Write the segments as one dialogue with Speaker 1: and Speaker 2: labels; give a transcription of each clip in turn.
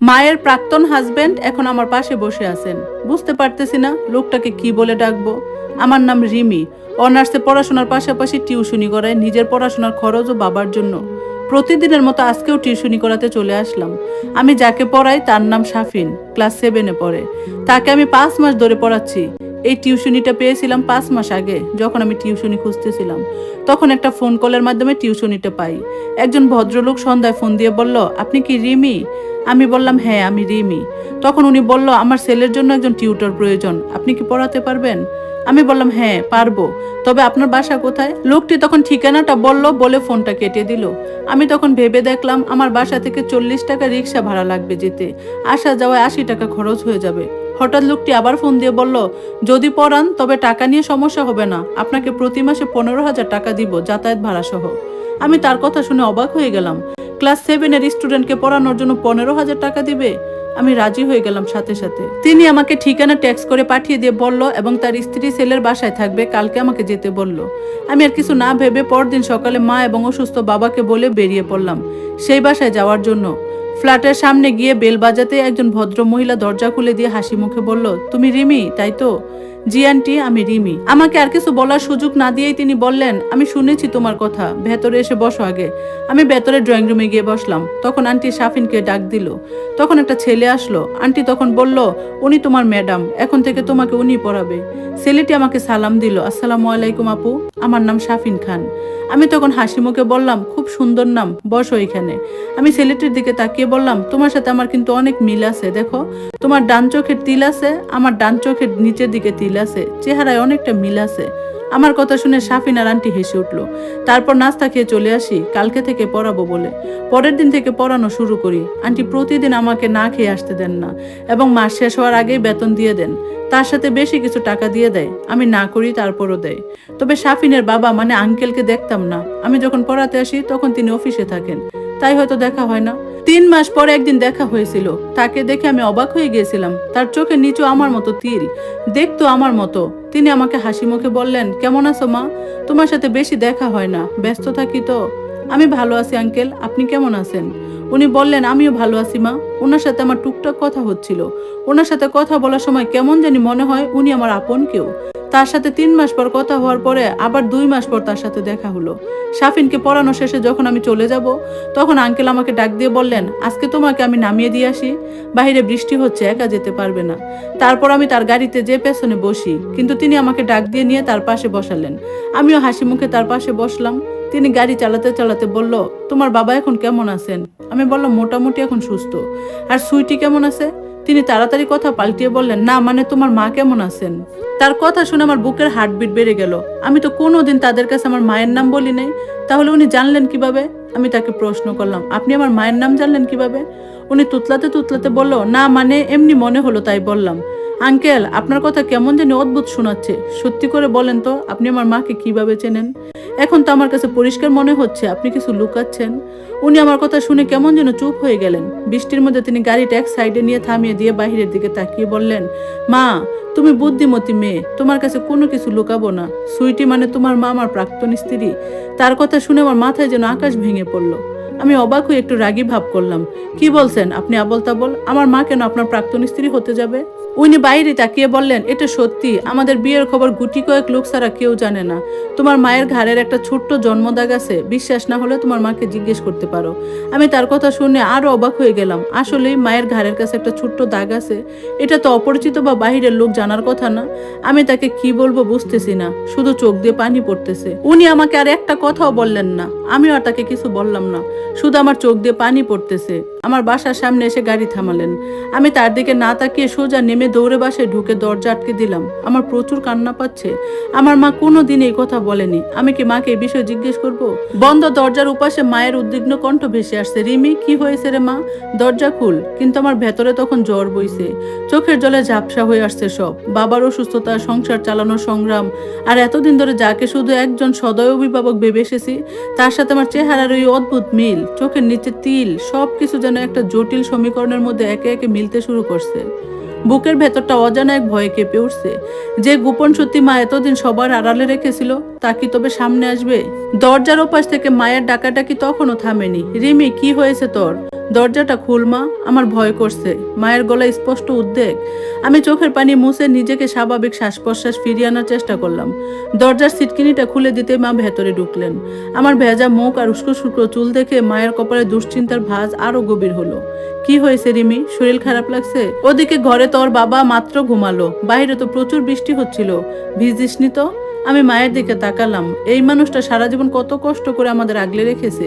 Speaker 1: মায়ের প্রাক্তন হাজবেন্ড এখন আমার পাশে বসে আছেন। বুঝতে পারতেছি না লোকটাকে কি বলে ডাকবো। আমার নাম রিমি। অনার্সে পড়াশোনার পাশাপাশি টিউশনি করায় নিজের পড়াশোনার খরচ ও বাবার জন্য। প্রতিদিনের মতো আজকেও টিউশনি করাতে চলে আসলাম। আমি যাকে পড়াই তার নাম শাফিন, ক্লাস 7-এ পড়ে। তাকে আমি 5 মাস ধরে পড়াচ্ছি। এই টিউশনিটা পেয়েছিলাম 5 মাস আগে, যখন আমি টিউশনি খুঁজতেছিলাম। তখন একটা ফোন কলের মাধ্যমে টিউশনিটা পাই। একজন ভদ্রলোক সন্ধ্যায় ফোন দিয়ে বলল, আপনি কি রিমি? আমি বললাম, হ্যাঁ আমি রিমি। তখন উনি বলল, আমার ছেলের জন্য একজন টিউটর প্রয়োজন, আপনি কি পড়াতে পারবেন? আমি বললাম, হ্যাঁ পারবো, তবে আপনার বাসা কোথায়? লোকটি তখন ঠিকানাটা বলল, বলে ফোনটা কেটে দিল। আমি তখন ভেবে দেখলাম আমার বাসা থেকে 40 টাকা রিক্সা ভাড়া লাগবে যেতে, আসা যাওয়ায় 80 টাকা খরচ হয়ে যাবে। হঠাৎ লোকটি আবার ফোন দিয়ে বলল, যদি পড়ান তবে টাকা নিয়ে সমস্যা হবে না, আপনাকে প্রতি মাসে 15,000 টাকা দিব যাতায়াত ভাড়া সহ। আমি তার কথা শুনে অবাক হয়ে গেলাম। ক্লাস 7-এর স্টুডেন্টকে পড়ানোর জন্য 15,000 টাকা দিবে? আমি রাজি হয়ে গেলাম সাথে সাথে। তিনি আমাকে ঠিকানা টেক্সট করে পাঠিয়ে দিয়ে বলল, এবং তার স্ত্রী ছেলের বাসায় থাকবে, কালকে আমাকে যেতে বলল। আমি আর কিছু না ভেবে পরদিন সকালে মা এবং অসুস্থ বাবাকে বলে বেরিয়ে পড়লাম সেই বাসায় যাওয়ার জন্য। ফ্ল্যাটের সামনে গিয়ে বেল বাজাতে একজন ভদ্র মহিলা দরজা খুলে দিয়ে হাসি মুখে বলল, তুমি রিমি তাই তো? জি আন্টি, আমি রিমি। আমাকে আর কিছু বলার সুযোগ না দিয়েই তিনি বললেন, আমি শুনেছি তোমার কথা, ভেতরে এসে বসো আগে। আমি ভেতরে ড্রয়িং রুমে গিয়ে বসলাম। তখন আন্টি শাফিনকে ডাক দিল। তখন একটা ছেলে আসলো। আন্টি তখন বলল, উনি তোমার ম্যাডাম, এখন থেকে তোমাকে উনি পড়াবে। ছেলেটি আমাকে সালাম দিল, আসসালামু আলাইকুম আপু, আমার নাম শাফিন খান। আমি তখন হাসি মুখে বললাম, খুব সুন্দর নাম, বসো এখানে। আমি ছেলেটির দিকে তাকিয়ে বললাম, তোমার সাথে আমার কিন্তু অনেক মিল আছে, দেখো তোমার ডান চোখের তিল আছে, আমার ডান চোখের নিচের দিকে তিল আছে, চেহারায় অনেকটা মিল আছে। আমার কথা শুনে শাফিন আর আন্টি হেসে উঠলো। তারপর নাস্তা খেয়ে চলে আসি কালকে থেকে পড়াবো বলে। পরের দিন থেকে পড়ানো শুরু করি। আন্টি প্রতিদিন আমাকে না খেয়ে আসতে দেন না, এবং মাস শেষ হওয়ার আগেই বেতন দিয়ে দেন। তার সাথে বেশি কিছু টাকা দিয়ে দেয়, আমি না করি তারপরও দেয়। তবে শাফিনের বাবা মানে আঙ্কেলকে দেখতাম না। আমি যখন পড়াতে আসি তখন তিনি অফিসে থাকেন, তাই হয়তো দেখা হয় না। 3 মাস পরে একদিন দেখা হয়েছিল। তাকে দেখে আমি অবাক হয়ে গিয়েছিলাম। তার চোখের নিচেও আমার মতো তিল, দেখতো আমার মতো। তিনি আমাকে হাসি মুখে বললেন, কেমন আছো মা? তোমার সাথে বেশি দেখা হয় না, ব্যস্ত থাকি তো। আমি ভালো আছি আঙ্কেল, আপনি কেমন আছেন? উনি বললেন, আমিও ভালো আছি মা। ওনার সাথে আমার টুকটাক কথা হচ্ছিল। ওনার সাথে কথা বলার সময় কেমন জানি মনে হয় উনি আমার আপন কেউ। তার সাথে 3 মাস পর কথা হওয়ার পরে আবার 2 মাস পর তার সাথে দেখা হলো। শাফিনকে পড়ানো শেষে যখন আমি চলে যাব, তখন আঙ্কেল আমাকে ডাক দিয়ে বললেন, আজকে তোমাকে আমি নামিয়ে দিয়ে আসি, বাইরে বৃষ্টি হচ্ছে, একা যেতে পারবে না। তারপর আমি তার গাড়িতে যে পেছনে বসি, কিন্তু তিনি আমাকে ডাক দিয়ে নিয়ে তার পাশে বসালেন। আমিও হাসি মুখে তার পাশে বসলাম। তিনি গাড়ি চালাতে চালাতে বলল, তোমার বাবা এখন কেমন আছেন? আমি বললাম, মোটামুটি এখন সুস্থ। আর সুইটি কেমন আছে? তিনি তাড়াতাড়ি কথা পাল্টিয়ে বললেন, না মানে তোমার মা কেমন আছেন? তার কথা শুনে আমার বুকের হার্টবিট বেড়ে গেল। আমি তো কোনোদিন তাদের কাছে আমার মায়ের নাম বলি নাই, তাহলে উনি জানলেন কিভাবে? আমি তাকে প্রশ্ন করলাম, আপনি আমার মায়ের নাম জানলেন কিভাবে? উনি তুতলাতে তুতলাতে বলল, না মানে এমনি মনে হলো তাই বললাম। আঙ্কেল, আপনার কথা কেমন যেন অদ্ভুত শোনাচ্ছে, সত্যি করে বলেন তো আপনি আমার মাকে কিভাবে চেনেন? এখন তো আমার কাছে পরিষ্কার মনে হচ্ছে আপনি কিছু লুকাচ্ছেন। উনি আমার কথা শুনে কেমন যেন চুপ হয়ে গেলেন। বৃষ্টির মধ্যে তিনি গাড়িটা এক সাইডে নিয়ে থামিয়ে দিয়ে বাহিরের দিকে তাকিয়ে বললেন, মা তুমি বুদ্ধিমতী মেয়ে, তোমার কাছে কোনো কিছু লুকাবো না। সুইটি মানে তোমার মা আমার প্রাক্তন স্ত্রী। তার কথা শুনে আমার মাথায় যেন আকাশ ভেঙে পড়লো। আমি অবাক হয়ে একটু রাগী ভাব করলাম, কি বলছেন আপনি আবল তাবল? আমার মা কেন আপনার প্রাক্তন স্ত্রী হতে যাবে? উনি বাইরে তাকিয়ে বললেন, এটা সত্যি, আমাদের বিয়ের খবর গুটি কয়েক লোক ছাড়া কেউ জানে না। তোমার মায়ের ঘাড়ের একটা ছোট্ট জন্মদাগ আছে, বিশ্বাস না হলে তোমার মাকে জিজ্ঞেস করতে পারো। আমি তার কথা শুনে আরো অবাক হয়ে গেলাম। আসলেই মায়ের ঘাড়ের কাছে একটা ছোট্ট দাগ আছে, এটা তো অপরিচিত বা বাহিরের লোক জানার কথা না। আমি তাকে কি বলবো বুঝতেছি না, শুধু চোখ দিয়ে পানি পড়তেছে। উনি আমাকে আর একটা কথাও বললেন না, আমিও আর তাকে কিছু বললাম না, শুধু আমার চোখ দিয়ে পানি পড়তেছে। আমার বাসার সামনে এসে গাড়ি থামালেন। আমি তার দিকে না তাকিয়ে সোজা নেমে দৌড়ে বাসায় ঢুকে দরজা আটকে দিলাম। আমার প্রচুর কান্না পাচ্ছে। আমার মা কোনোদিন এই কথা বলেনি। আমি কি মাকে এই বিষয়ে জিজ্ঞেস করব? বন্ধ দরজার উপাশে মায়ের উদ্বিগ্ন কণ্ঠ ভেসে আসছে, রিমি কি হয়েছে রে মা, দরজা খুল। কিন্তু আমার ভেতরে তখন জ্বর বইছে, চোখের জলে ঝাপসা হয়ে আসছে সব। বাবার অসুস্থতা, সংসার চালানোর সংগ্রাম, আর এতদিন ধরে যাকে শুধু একজন সদয় অভিভাবক ভেবে এসেছি, তার সাথে আমার চেহারার ওই অদ্ভুত মিল, চোখের নিচে তিল, সবকিছু যেন একটা জটিল সমীকরণের মধ্যে একে একে মিলতে শুরু করছে। বুকের ভেতরটা অজানা এক ভয়ে কেঁপে উঠছে। যে গোপন সত্যি মা এতদিন সবার আড়ালে রেখেছিল, তা কি তবে সামনে আসবে? দরজার ওপাশ থেকে মায়ের ডাকাডাকি তখনও থামেনি, রিমি কি হয়েছে তোর? দরজাটা খুল মা, আমার ভয় করছে। মায়ের গলায় স্পষ্ট উদ্বেগ। আমি চোখের পানি মুছে নিজেকে স্বাভাবিক শ্বাস প্রশ্বাস ফিরিয়ে আনার চেষ্টা করলাম। দরজার সিটকিনিটা খুলে দিতে মা ভেতরে ঢুকলেন। আমার ভেজা মুখ আর উস্কো শুকনো চুল দেখে মায়ের কপালে দুশ্চিন্তার ভাঁজ আরো গভীর হলো। কি হয়েছে রিমি, শরীর খারাপ লাগছে? ওদিকে ঘরে তোর বাবা মাত্র ঘুমালো, বাইরে তো প্রচুর বৃষ্টি হচ্ছিল, ভিজিসনি তো? আমি মায়ের দিকে তাকালাম। এই মানুষটা সারা জীবন কত কষ্ট করে আমাদের আগলে রেখেছে।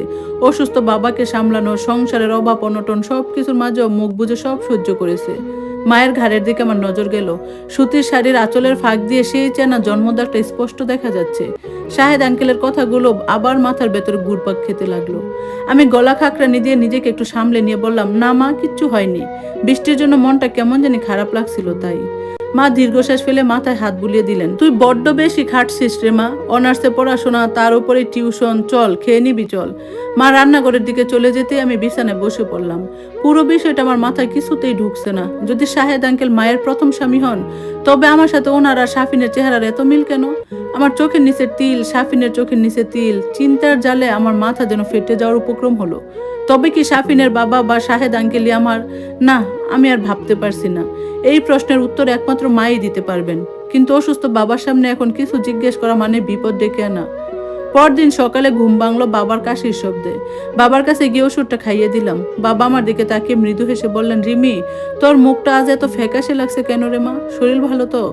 Speaker 1: অসুস্থ বাবাকে সামলানো, সংসারের অভাব অনটন সবকিছুর মাঝেও মুখ বুজে সব সহ্য করেছে। মায়ের ঘাড়ের দিকে আমার নজর গেল। সুতির শাড়ির আঁচলের ফাঁক দিয়ে সেই চেনা জন্মদাগটা স্পষ্ট দেখা যাচ্ছে। শাহেদ আঙ্কেলের কথাগুলো আবার মাথার ভেতরে ঘুরপাক খেতে লাগলো। আমি গলা খাকরানি দিয়ে নিজেকে একটু সামলে নিয়ে বললাম, না মা, কিচ্ছু হয়নি। বৃষ্টির জন্য মনটা কেমন জানি খারাপ লাগছিল তাই। মা দীর্ঘশ্বাস ফেলে মাথায় হাত বুলিয়ে দিলেন। তুই বড্ড বেশি খাটছিস রে মা, অনার্সে পড়াশোনা, তার উপরে টিউশন, চল খেয়ে নিবি চল। মা রান্নাঘরের দিকে চলে যেতে আমি বিছানায় বসে পড়লাম। পুরো বিষয়টা আমার মাথায় কিছুতেই ঢুকছে না। যদি শাহেদ আঙ্কেল মায়ের প্রথম স্বামী হন, তবে আমার সাথে ওনার আর শাফিনের চেহারার এত মিল কেন? আমার চোখের নিচে তিল, শাফিনের চোখের নিচে তিল। চিন্তার জালে আমার মাথা যেন ফেটে যাওয়ার উপক্রম হলো। তবে কি শাফিনের বাবা বা শাহেদ আঙ্কেলই আমার? না, আমি আর ভাবতে পারছি না। এই প্রশ্নের উত্তর একমাত্র মাই দিতে পারবেন। কিন্তু অসুস্থ বাবার সামনে এখন কিছু জিজ্ঞেস করা মানে বিপদ ডেকে আনা। পরদিন সকালে ঘুম ভাঙলো বাবার কাশির শব্দে। বাবার কাছে গিয়ে ওষুধটা খাইয়ে দিলাম। বাবা আমার দিকে তাকিয়ে মৃদু হেসে বললেন, রিমি, তোর মুখটা আজ এত ফ্যাকাশে লাগছে কেন রে মা? শরীর ভালো তো?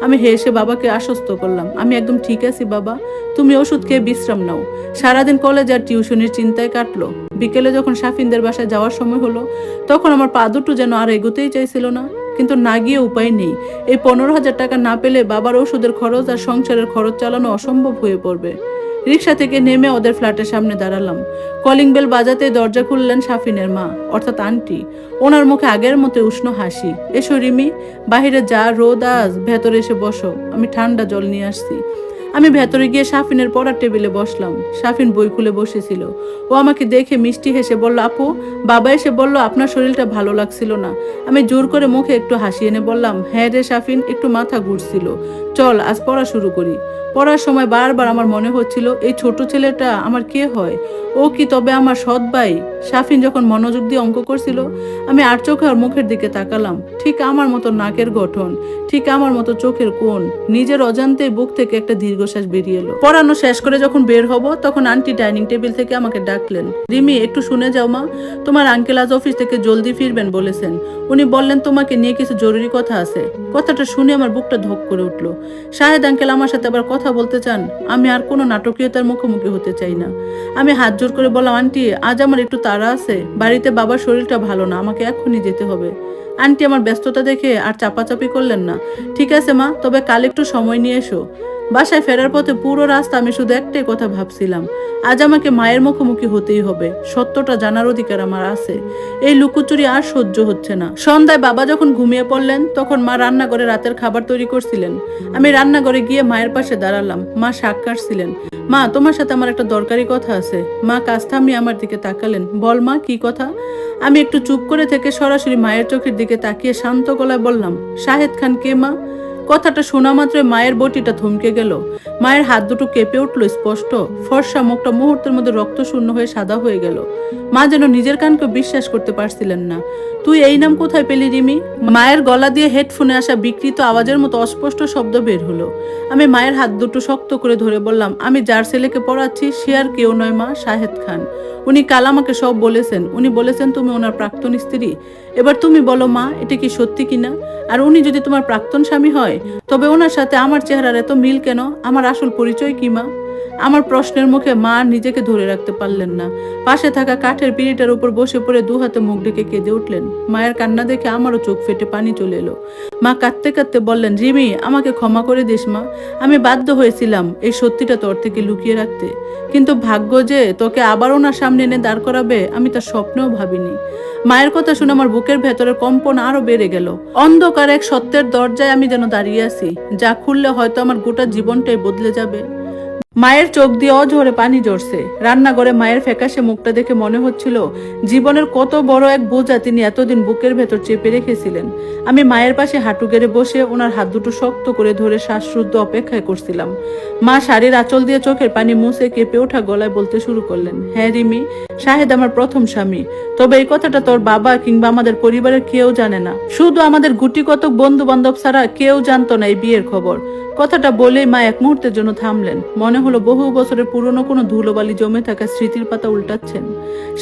Speaker 1: আমি হেসে বাবাকে আশ্বস্ত করলাম, আমি একদম ঠিক আছি বাবা, তুমি ওষুধ খেয়ে বিশ্রাম নাও। সারাদিন কলেজ আর টিউশনের চিন্তায় কাটলো। বিকেলে যখন শাফিনদের বাসায় যাওয়ার সময় হলো, তখন আমার পা দুটো যেন আর এগোতেই চাইছিল না। কিন্তু না গিয়ে উপায় নেই। এই 15,000 টাকা না পেলে বাবার ওষুধের খরচ আর সংসারের খরচ চালানো অসম্ভব হয়ে পড়বে। রিক্সা থেকে নেমে ওদের ফ্ল্যাটের সামনে দাঁড়ালাম। কলিং বেল বাজাতে দরজা খুললেন শাফিনের মা, অর্থাৎ আন্টি। ওনার মুখে আগের মতো উষ্ণ হাসি। এসো রিমি, বাহিরে যা রোদ আজ, ভেতরে এসে বসো, আমি ঠান্ডা জল নিয়ে আসছি। আমি ভেতরে গিয়ে শাফিনের পড়ার টেবিলে বসলাম। শাফিন বই খুলে বসেছিল। ও আমাকে দেখে মিষ্টি হেসে বলল, আপু, বাবা এসে বলল আপনার শরীরটা ভালো লাগছিল না। আমি জোর করে মুখে একটু হাসি এনে বললাম, হ্যাঁ রে শাফিন, একটু মাথা ঘুরছিল। চল আজ পড়া শুরু করি। পড়ার সময় বারবার আমার মনে হচ্ছিল, এই ছোট ছেলেটা আমার কে হয়? ও কি তবে আমার সৎ ভাই? শাফিন যখন মনোযোগ দিয়ে অঙ্ক করছিল, আমি আর চোখে আর মুখের দিকে তাকালাম। ঠিক আমার মতো নাকের গঠন, ঠিক আমার মতো চোখের কোণ। নিজের অজান্তে বুক থেকে একটা দীর্ঘশ্বাস বেরিয়ে এলো। পড়ানো শেষ করে যখন বের হব, তখন আন্টি ডাইনিং টেবিল থেকে আমাকে ডাকলেন, রিমি, একটু শুনে যাও মা, তোমার আঙ্কেল আজ অফিস থেকে জলদি ফিরবেন বলেছেন। উনি বললেন তোমাকে নিয়ে কিছু জরুরি কথা আছে। কথাটা শুনে আমার বুকটা ধক করে উঠলো। শাহেদ আঙ্কেল আমার সাথে আবার কথা বলতে চান? আমি আর কোনো নাটকীয়তার মুখোমুখি হতে চাই না। আমি হাত জোর করে বললাম, আন্টি, আজ আমার একটু তাড়া আছে, বাড়িতে বাবার শরীরটা ভালো না, আমাকে এখনই যেতে হবে। আন্টি আমার ব্যস্ততা দেখে আর চাপাচাপি করলেন না। ঠিক আছে মা, তবে কাল একটু সময় নিয়ে এসো। বাসায় ফেরার পথে পুরো রাস্তা আমি শুধু একটাই কথা ভাবছিলাম, আজ আমাকে মায়ের মুখোমুখি হতেই হবে। সত্যটা জানার অধিকার আমার আছে। এই লুকোচুরি আর সহ্য হচ্ছে না। সন্ধ্যায় বাবা যখন ঘুমিয়ে পড়লেন, তখন মা রান্নাঘরে রাতের খাবার তৈরি করছিলেন। আমি রান্নাঘরে গিয়ে মায়ের পাশে দাঁড়ালাম। মা শাক কাটছিলেন। মা, তোমার সাথে আমার একটা দরকারি কথা আছে। মা কাছ থামিয়ে আমার দিকে তাকালেন। বল মা, কি কথা? আমি একটু চুপ করে থেকে সরাসরি মায়ের চোখের দিকে তাকিয়ে শান্ত গলায় বললাম, শাহেদ খান কে মা? কথাটা শোনা মাত্রই মায়ের বটিটা থমকে গেল। মায়ের হাত দুটো কেঁপে উঠলো স্পষ্ট। ফর্সা মুখটা মুহূর্তের মধ্যে রক্তশূন্য হয়ে সাদা হয়ে গেল। মা যেন নিজের কানকে বিশ্বাস করতে পারছিলেন না। তুই এই নাম কোথায় পেলি রিমি? মায়ের গলা দিয়ে হেডফোনে আসা বিকৃত আওয়াজের মতো অস্পষ্ট শব্দ বের হলো। আমি মায়ের হাত দুটো শক্ত করে ধরে বললাম, আমি যার ছেলেকে পড়াচ্ছি সে আর কেউ নয় মা, শাহেদ খান। উনি কাল আমাকে সব বলেছেন। উনি বলেছেন তুমি ওনার প্রাক্তন স্ত্রী। এবার তুমি বলো মা, এটা কি সত্যি কিনা? আর উনি যদি তোমার প্রাক্তন স্বামী হয়, তবে ওনার সাথে আমার চেহারার এত মিল কেন? আমার আসল পরিচয় কি মা? আমার প্রশ্নের মুখে মা নিজেকে ধরে রাখতে পারলেন না। পাশে থাকা কাঠের পিঁড়িটার উপর বসে পড়ে দু হাতে মুখ ঢেকে কেঁদে উঠলেন। মায়ের কান্না দেখে আমারও চোখ ফেটে পানি চলে এলো। মা কাঁদতে কাঁদতে বললেন, রিমি, আমাকে ক্ষমা করে দিস মা। আমি বাধ্য হয়েছিলাম এই সত্যিটা তোর থেকে লুকিয়ে রাখতে। কিন্তু ভাগ্য যে তোকে আবার ওনার সামনে এনে দাঁড় করাবে, আমি তার স্বপ্নেও ভাবিনি। মায়ের কথা শুনে আমার বুকের ভেতরের কম্পন আরো বেড়ে গেল। অন্ধকার এক সত্যের দরজায় আমি যেন দাঁড়িয়ে আছি, যা খুললে হয়তো আমার গোটা জীবনটাই বদলে যাবে। মায়ের চোখ দিয়ে অঝরে পানি ঝরছে। রান্নাঘরে মায়ের ফ্যাকাশে মুখটা দেখে মনে হচ্ছিল জীবনের কত বড় এক বোঝা তিনি এতদিন বুকের ভেতর চেপে রেখেছিলেন। আমি মায়ের পাশে হাঁটু গেড়ে বসে ওনার হাত দুটো শক্ত করে ধরে শ্বাসরুদ্ধ অপেক্ষায় করছিলাম। মা শাড়ির আঁচল দিয়ে চোখের পানি মুছে কেঁপে ওঠা গলায় বলতে শুরু করলেন, হ্যাঁ রিমি, শাহেদ আমার প্রথম স্বামী। তবে এই কথাটা তোর বাবা কিংবা আমাদের পরিবারের কেউ জানে না, শুধু আমাদের গুটি কতক বন্ধু বান্ধব ছাড়া কেউ জানতো না এই বিয়ের খবর। কথাটা বলেই মা এক মুহূর্তের জন্য থামলেন। মনে হলো বহু বছরের পুরনো কোনো ধুলোবালি জমে থাকা স্মৃতির পাতা উল্টাচ্ছেন।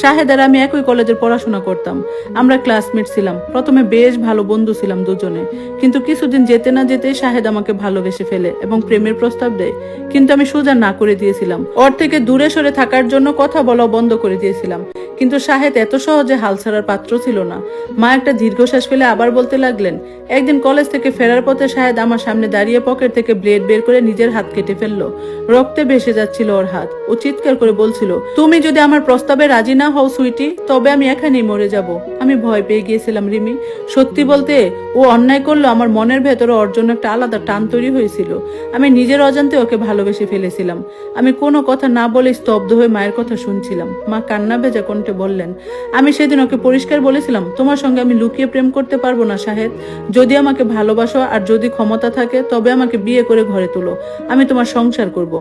Speaker 1: শাহেদ আর আমি একই কলেজের পড়াশোনা করতাম। আমরা ক্লাসমেট ছিলাম। প্রথমে বেশ ভালো বন্ধু ছিলাম দুজনে, কিন্তু কিছুদিন যেতে না যেতেই শাহেদ আমাকে ভালোবেসে ফেলে এবং প্রেমের প্রস্তাব দেয়। কিন্তু আমি সোজা না করে দিয়েছিলাম। ওর থেকে দূরে সরে থাকার জন্য কথা বলা বন্ধ করে দিয়েছিলাম। কিন্তু শাহেদ এত সহজে হাল ছাড়ার পাত্র ছিল না। মা একটা দীর্ঘশ্বাস ফেলে আবার বলতে লাগলেন, একদিন কলেজ থেকে ফেরার পথে শাহেদ আমার সামনে দাঁড়িয়ে পকেট থেকে ব্লেড বের করে নিজের হাত কেটে ফেললো। রক্তে ভেসে যাচ্ছিল ওর হাত। ও চিৎকার করে বলছিল, তুমি যদি আমার প্রস্তাবে রাজি না হও সুইটি, তবে আমি এখানেই মরে যাব। আমি ভয় পেয়ে গিয়েছিলাম রিমি। সত্যি বলতে ও অন্যায় করলো আমার মনের ভেতরে ওর জন্য একটা আলাদা টান তৈরি হয়েছিল। আমি নিজের অজান্তে ওকে ভালোবেসে ফেলেছিলাম। আমি কোনো কথা না বলে স্তব্ধ হয়ে মায়ের কথা শুনছিলাম। মা কান্না ভেজা কণ্ঠে বললেন, আমি সেদিন ওকে পরিষ্কার বলেছিলাম, তোমার সঙ্গে আমি লুকিয়ে প্রেম করতে পারবো না শাহেদ। যদি আমাকে ভালোবাসো আর যদি ক্ষমতা থাকে তবে আমাকে বিয়ে করে ঘরে তোলো, আমি তোমার সংসার করব।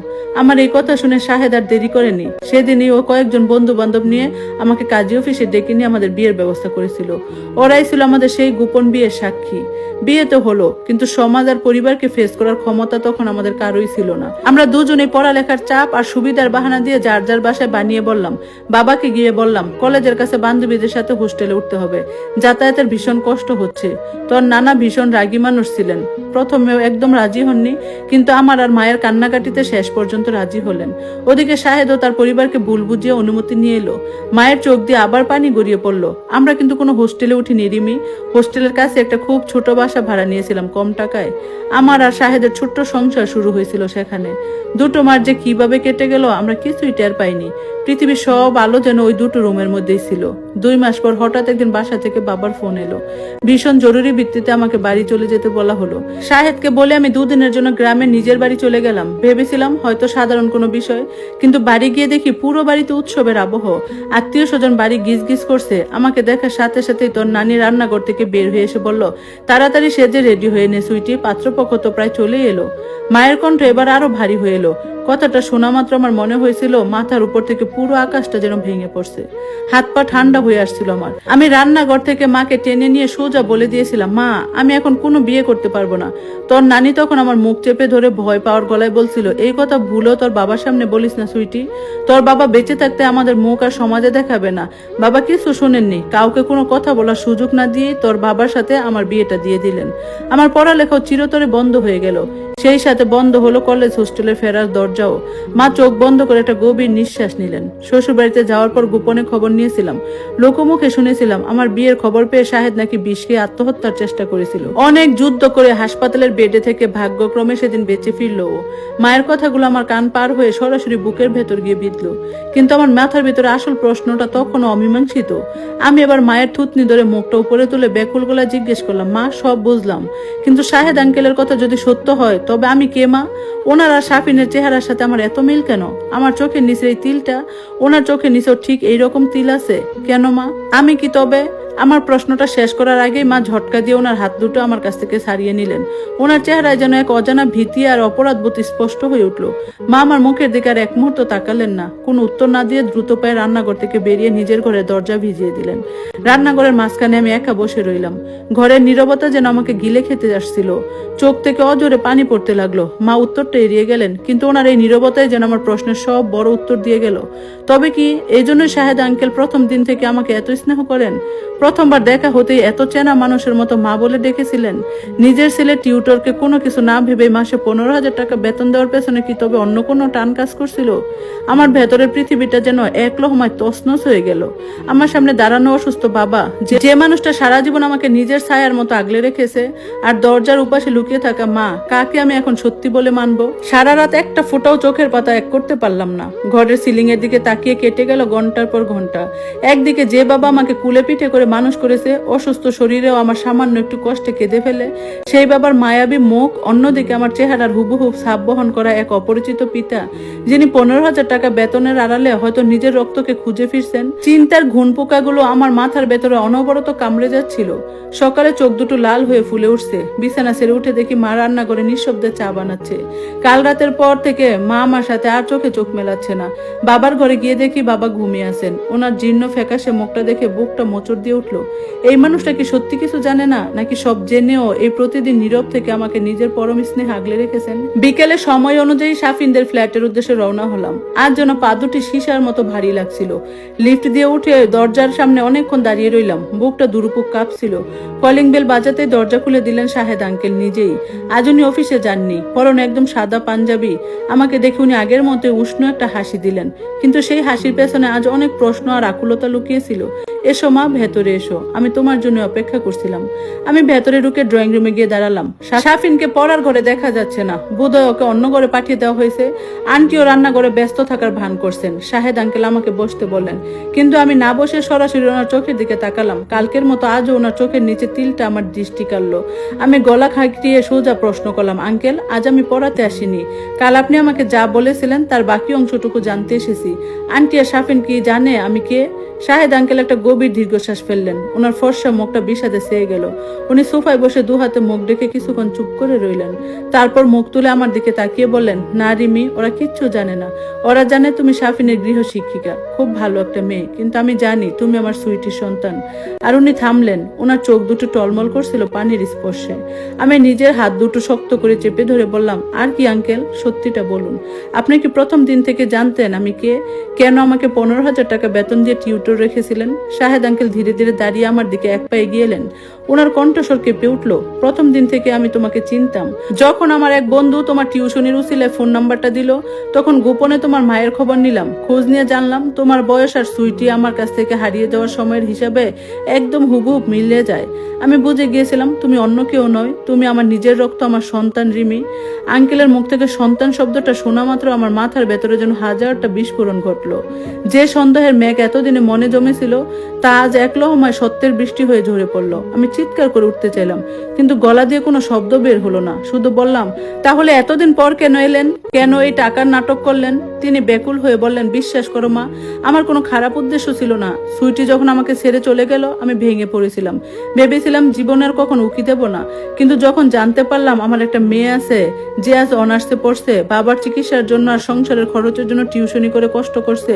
Speaker 1: আমার এই কথা শুনে শাহেদ আর দেরি করেনি। সেদিনই ও কয়েকজন বন্ধু বান্ধব নিয়ে আমাকে কাজী অফিসে ডেকে নিয়ে আমাদের বিয়ের ব্যবস্থা করেছিল। ওরাই ছিল আমাদের সেই গোপন বিয়ের সাক্ষী। বিয়ে তো হলো, কিন্তু সমাজ আর পরিবারকে ফেস করার ক্ষমতা তখন আমাদের কারোই ছিল না। আমরা দুজনে পড়ালেখার চাপ আর সুবিধার বাহানা দিয়ে যার যার বাসায় বানিয়ে বললাম। বাবাকে গিয়ে বললাম কলেজের কাছে বান্ধবীদের সাথে হোস্টেলে উঠতে হবে, যাতায়াতের ভীষণ কষ্ট হচ্ছে। তোর নানা ভীষণ রাগী মানুষ ছিলেন। প্রথমেও একদম রাজি হননি, কিন্তু আমার আর মায়ের কান্নাকাটিতে শেষ পর্যন্ত রাজি হলেন। ওদিকে শাহেদ ও তার পরিবারকে ভুল বুঝিয়ে অনুমতি নিয়ে এলো। মায়ের চোখ দিয়ে আবার পানি গড়িয়ে পড়লো। আমরা কিন্তু কোনো হোস্টেলে উঠিনি রিমি। হোস্টেলের কাছে একটা খুব ছোট বাসা ভাড়া নিয়েছিলাম কম টাকায়। আমার আর শাহেদের ছোট্ট সংসার শুরু হয়েছিল সেখানে। দুটো মাস যে কিভাবে কেটে গেল আমরা কিছুই টের পাইনি। পৃথিবীর সব আলো যেন ওই দুটো রুমের মধ্যেই ছিল। 2 মাস পর হঠাৎ একদিন বাসা থেকে বাবার ফোন এলো। ভীষণ জরুরি ভিত্তিতে আমাকে বাড়ি চলে যেতে বলা হলো। শাহেদকে বলে আমি 2 দিনের জন্য গ্রামে নিজের বাড়ি চলে গেলাম। ভেবেছিলাম হয়তো সাধারণ কোনো বিষয়, কিন্তু বাড়ি গিয়ে দেখি পুরো বাড়িতে উৎসবের আবহ। আত্মীয় স্বজন বাড়ি গিজ গিজ করছে। আমাকে দেখার সাথে সাথেই তোর নানি রান্নাঘর থেকে বের হয়ে এসে বলল, তাড়াতাড়ি সেজে রেডি হয়ে নে সুইটি, পাত্রপক্ষ তো প্রায় চলেই এলো। মায়ের কণ্ঠ এবার আরো ভারী হয়ে এলো। কথাটা শোনা মাত্র আমার মনে হয়েছিল মাথার উপর থেকে পুরো আকাশটা যেন ভেঙে পড়ছে। হাত পা ঠান্ডা হয়ে আসছিল আমার। আমি রান্নাঘর থেকে মাকে টেনে নিয়ে সোজা বলে দিয়েছিলাম, মা আমি এখন কোনো বিয়ে করতে পারবো না। তোর নানি তখন আমার মুখ চেপে ধরে ভয় পাওয়ার গলায় বলছিল, এই কথা ভুলেও তোর বাবার সামনে বলিস না সুইটি। তোর বাবা বেঁচে থাকতে আমাদের মুখ আর সমাজে দেখাবে না। বাবা কিছু শোনেননি। কাউকে কোনো কথা বলার সুযোগ না দিয়ে তোর বাবার সাথে আমার বিয়েটা দিয়ে দিলেন। আমার পড়ালেখাও চিরতরে বন্ধ হয়ে গেল। সেই সাথে বন্ধ হলো কলেজ হোস্টেলে ফেরার দরজাও। মা চোখ বন্ধ করে একটা গভীর নিঃশ্বাস নিলেন। শ্বশুর বাড়িতে যাওয়ার পর গোপনে খবর নিয়েছিলাম। লোকমুখে শুনেছিলাম আমার বিয়ের খবর পেয়ে শাহেদ নাকি বিষ খেয়ে আত্মহত্যার চেষ্টা করেছিল। অনেক যুদ্ধ করে হাসপাতালের বেডে থেকে ভাগ্যক্রমে সেদিন বেঁচে ফিরল ও। মায়ের কথাগুলো আমার কান পার হয়ে সরাসরি বুকের ভেতর গিয়ে বিঁধল। কিন্তু আমার মাথার ভিতরে আসল প্রশ্নটা তখনও অমীমাংসিত। আমি এবার মায়ের থুতনি ধরে মুখটা উপরে তুলে ব্যাকুল গলায় জিজ্ঞেস করলাম, মা সব বুঝলাম, কিন্তু শাহেদ আঙ্কেলের কথা যদি সত্য হয় তবে আমি কে মা? ওনার আর শাফিনের চেহারার সাথে আমার এত মিল কেন? আমার চোখের নিচে এই তিলটা, ওনার চোখের নিচেও ঠিক এইরকম তিল আছে কেন মা? আমি কি তবে? আমার প্রশ্নটা শেষ করার আগেই মা ঝটকা দিয়ে ওনার হাত দুটো আমার কাছ থেকে ছাড়িয়ে নিলেন। ওনার চেহারায় যেন এক অজানা ভীতি আর অপরাধবোধ স্পষ্ট হয়ে উঠল। মা আমার মুখের দিকে আর এক মুহূর্ত তাকালেন না। কোনো উত্তর না দিয়ে দ্রুত পায়ে রান্নাঘর থেকে বেরিয়ে নিজের ঘরে দরজা ভিজিয়ে দিলেন। রান্নাঘরের মাঝখানে আমি একা বসে রইলাম। ঘরের নীরবতা যেন আমাকে গিলে খেতে আসছিল। চোখ থেকে অজোরে পানি পড়তে লাগলো। মা উত্তরটা এড়িয়ে গেলেন, কিন্তু ওনার এই নীরবতায় যেন আমার প্রশ্নের সব বড় উত্তর দিয়ে গেল। তবে কি এই জন্যই শাহেদ আঙ্কেল প্রথম দিন থেকে আমাকে এত স্নেহ করেন? প্রথমবার দেখা হতেই এত চেনা মানুষের মতো মা বলে ডেকেছিলেন? নিজের ছেলে টিউটরকে কোনো কিছু না ভেবে মাসে 15,000 টাকা বেতন দেওয়ার পেছনে কি তবে অন্য কোনো টান কাজ করছিল? আমার ভেতরের পৃথিবীটা যেন এক লহমায় তছনছ হয়ে গেল। আমার সামনে দাঁড়ানো অসুস্থ বাবা, যে মানুষটা সারা জীবন আমাকে নিজের ছায়ার মতো আগলে রেখেছে, আর দরজার উপাসে লুকিয়ে থাকা মা, কাকে আমি এখন সত্যি বলে মানবো? সারা রাত একটা ফোঁটাও চোখের পাতা এক করতে পারলাম না। ঘরের সিলিং এর দিকে তাকিয়ে তাকিয়ে কেটে গেল ঘন্টার পর ঘন্টা। একদিকে যে বাবা আমাকে কুলে পিঠে করে মানুষ করেছে, অসুস্থ শরীরেও আমার সামান্য একটু কষ্টে কেঁদে ফেলে সেই বাবার মায়াবী মুখ, অন্যদিকে আমার চেহারার হুবহুব ছাপ বহন করা এক অপরিচিত পিতা, যিনি 15,000 টাকা বেতনের আড়ালে হয়তো নিজের রক্তকে খুঁজে ফিরছেন। চিন্তার ঘুণ পোকাগুলো আমার মাথার ভেতরে অনবরত কামড়ে যাচ্ছিল। সকালে চোখ দুটো লাল হয়ে ফুলে উঠছে। বিছানা ছেড়ে উঠে দেখি মা রান্না করে নিঃশব্দে চা বানাচ্ছে। কাল রাতের পর থেকে মা আমার সাথে আর চোখে চোখ মেলাচ্ছে না। বাবার ঘরে গিয়ে দেখি বাবা ঘুমিয়ে আছেন। ওনার জীর্ণ ফ্যাকাশে মুখটা দেখে বুকটা মোচড় দিয়ে উঠলো। এই মানুষটা কি সত্যি কিছু জানে না, নাকি সব জেনেও এই প্রতিদিন নীরব থেকে আমাকে নিজের পরম স্নেহে আগলে রেখেছেন? বিকেলে সময় অনুযায়ী সাফিনদের ফ্ল্যাটের উদ্দেশ্যে রওনা হলাম। আজ যেন পা দুটি সীসার মতো ভারী লাগছিল। লিফট দিয়ে উঠে দরজার সামনে অনেকক্ষণ দাঁড়িয়ে রইলাম। বুকটা দুরুপুক কাঁপছিল। কলিং বেল বাজাতে দরজা খুলে দিলেন শাহেদ আঙ্কেল নিজেই। আজ উনি অফিসে যাননি, পরনে একদম সাদা পাঞ্জাবি। আমাকে দেখে উনি আগের মতো উষ্ণ একটা হাসি দিলেন, কিন্তু সেই হাসির পেছনে আজ অনেক প্রশ্ন আর আকুলতা লুকিয়েছিল। এসো মা, ভেতরে এসো, আমি তোমার জন্য অপেক্ষা করছিলাম। আমি ভেতরে ঢুকে ড্রয়িং রুমে গিয়ে দাঁড়ালাম। সাফিনকে পড়ার ঘরে দেখা যাচ্ছে না, বোধহয় ওকে অন্য ঘরে পাঠিয়ে দেওয়া হয়েছে। আন্টিও রান্নাঘরে ব্যস্ত থাকার ভান করছেন। শাহেদ আঙ্কেল আমাকে বসতে বললেন, কিন্তু আমি না বসে সরাসরি ওনার চোখের দিকে তাকালাম। কালকের মতো আজও ওনার চোখের নিচে তিলটা আমার দৃষ্টি কাড়লো। আমি গলা খাটিয়ে সোজা প্রশ্ন করলাম, আঙ্কেল আজ আমি পড়াতে আসিনি, কাল আপনি আমাকে যা বলেছিলেন তার বাকি অংশটুকু জানতে এসেছি। আন্টি আর সাফিন কি জানে আমি কে? শাহেদ আঙ্কেল একটা গভীর দীর্ঘশ্বাস ফেললেন। ওনার ফর্সা মুখটা বিষাদে ছেয়ে গেল। উনি সোফায় বসে দু হাতে মুখ ডেকে কিছুক্ষণ চুপ করে রইলেন। তারপর মুখ তুলে আমার দিকে তাকিয়ে বললেন, না রিমি, ওরা কিচ্ছু জানে না। ওরা জানে তুমি সাফিনের গৃহ শিক্ষিকা, খুব ভালো একটা মেয়ে, কিন্তু আমি জানি তুমি আমার সুইটির সন্তান। আর উনি থামলেন। ওনার চোখ দুটো টলমল করছিল পানির স্পর্শে। আমি নিজের হাত দুটো শক্ত করে চেপে ধরে বললাম, আর কি আঙ্কেল, সত্যিটা বলুন। আপনি কি প্রথম দিন থেকে জানতেন আমি কে? কেন আমাকে 15,000 টাকা বেতন দিয়ে টিউটর রেখেছিলেন? শাহেদ আঙ্কেল ধীরে ধীরে দাঁড়িয়ে আমার দিকে এক পা এগিয়ে এলেন। ওনার কণ্ঠস্বর কেঁপে উঠল। প্রথম দিন থেকে আমি তোমাকে চিনতাম। যখন আমার এক বন্ধু তোমার টিউশনির উসিলায় ফোন নাম্বারটা দিল, তখন গোপনে তোমার মায়ের খবর নিলাম। খোঁজ নিয়ে জানলাম তোমার বয়স আর সুইটি আমার কাছ থেকে হারিয়ে যাওয়ার সময়ের হিসাবে একদম হুবহুব মিলিয়ে যায়। আমি বুঝে গিয়েছিলাম তুমি অন্য কেউ নয়, তুমি আমার নিজের রক্ত, আমার সন্তান রিমি। আঙ্কেলের মুখ থেকে সন্তান শব্দটা শোনা মাত্র আমার মাথার ভেতরে যেন হাজারটা বিস্ফোরণ ঘটলো। যে সন্দেহের মেঘ এতদিনে মনে জমেছিল, তা আজ এক লহমায় সত্যের বৃষ্টি হয়ে ঝরে পড়লো। আমি চিৎকার করে উঠতে চাইলাম, কিন্তু গলা দিয়ে কোনো শব্দ বের হলো না। শুধু বললাম, তাহলে এতদিন পর কেন এলেন? কেন এই টাকার নাটক করলেন? তিনি ব্যাকুল হয়ে বললেন, বিশ্বাস করো মা, আমার কোনো খারাপ উদ্দেশ্য ছিল না। সুইটি যখন আমাকে ছেড়ে চলে গেল, আমি ভেঙে পড়েছিলাম। ভেবেছিলাম জীবনের কখন উকি দেব না, কিন্তু যখন জানতে পারলাম আমার একটা মেয়ে আছে যে আজ অনার্সে পড়ছে, বাবার চিকিৎসার জন্য আর সংসারের খরচের জন্য টিউশনি করে কষ্ট করছে,